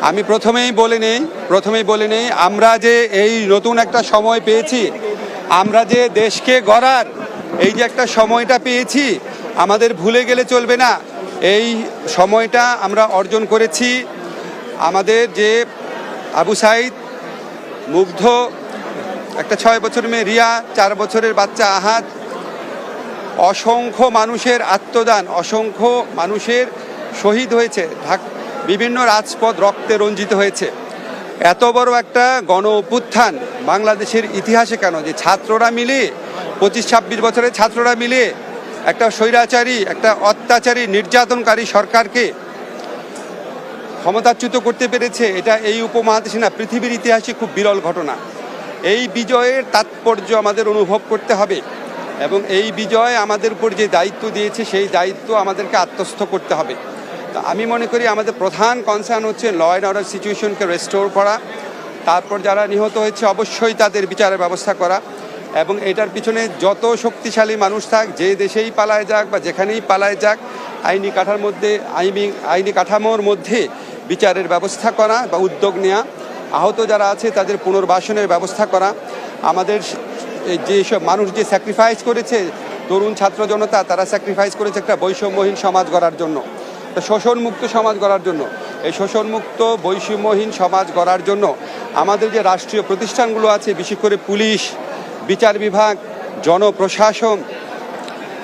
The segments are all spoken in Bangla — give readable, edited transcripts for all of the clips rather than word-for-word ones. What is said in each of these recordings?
আমি প্রথমেই বলে নেই আমরা যে এই নতুন একটা সময় পেয়েছি, আমরা যে দেশকে গড়ার এই যে একটা সময়টা পেয়েছি, আমাদের ভুলে গেলে চলবে না। এই সময়টা আমরা অর্জন করেছি আমাদের যে আবু সাইদ, মুগ্ধ, একটা 6 বছরের মেয়ে রিয়া, 4 বছরের বাচ্চা আহাদ, অসংখ্য মানুষের আত্মদান, অসংখ্য মানুষের শহীদ হয়েছে, বিভিন্ন রাজপথ রক্তে রঞ্জিত হয়েছে। এত বড় একটা গণ অভ্যুত্থান বাংলাদেশের ইতিহাসে কেন, যে ছাত্ররা মিলে 25-26 বছরের ছাত্ররা মিলে একটা স্বৈরাচারী, একটা অত্যাচারী, নির্যাতনকারী সরকারকে ক্ষমতাচ্যুত করতে পেরেছে, এটা এই উপমহাদেশে না পৃথিবীর ইতিহাসে খুব বিরল ঘটনা। এই বিজয়ের তাৎপর্য আমাদের অনুভব করতে হবে এবং এই বিজয় আমাদের উপর যে দায়িত্ব দিয়েছে সেই দায়িত্ব আমাদেরকে আত্মস্থ করতে হবে। তা আমি মনে করি আমাদের প্রধান কনসার্ন হচ্ছে ল অ্যান্ড অর্ডার সিচুয়েশনকে রেস্টোর করা, তারপর যারা নিহত হয়েছে অবশ্যই তাদের বিচারের ব্যবস্থা করা, এবং এটার পিছনে যত শক্তিশালী মানুষ থাক, যে দেশেই পালায় যাক বা যেখানেই পালায় যাক, আইনি কাঠামোর মধ্যে বিচারের ব্যবস্থা করা বা উদ্যোগ নেওয়া, আহত যারা আছে তাদের পুনর্বাসনের ব্যবস্থা করা, আমাদের যেসব মানুষ যে স্যাক্রিফাইস করেছে, তরুণ ছাত্র জনতা, তারা স্যাক্রিফাইস করেছে একটা বৈষম্যহীন সমাজ গড়ার জন্য, শোষণমুক্ত সমাজ গড়ার জন্য। এই শোষণমুক্ত বৈষম্যহীন সমাজ গড়ার জন্য আমাদের যে রাষ্ট্রীয় প্রতিষ্ঠানগুলো আছে, বিশেষ করে পুলিশ, বিচার বিভাগ, জনপ্রশাসন,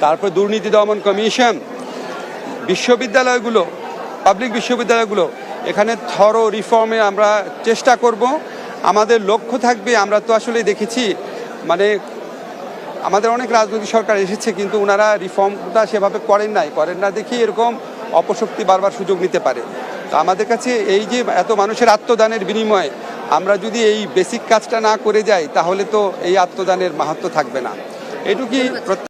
তারপর দুর্নীতি দমন কমিশন, বিশ্ববিদ্যালয়গুলো, পাবলিক বিশ্ববিদ্যালয়গুলো, এখানে থরো রিফর্মে আমরা চেষ্টা করব। আমাদের লক্ষ্য থাকবে, আমরা তো আসলে দেখেছি মানে আমাদের অনেক রাজনৈতিক সরকার এসেছে কিন্তু ওনারা রিফর্মটা সেভাবে করেন না দেখি এরকম অপশক্তি বারবার সুযোগ নিতে পারে। তো আমাদের কাছে এই যে এত মানুষের আত্মদানের বিনিময়ে আমরা যদি এই বেসিক কাজটা না করে যাই, তাহলে তো এই আত্মদানের মাহাত্ম্য থাকবে না। এটুকুই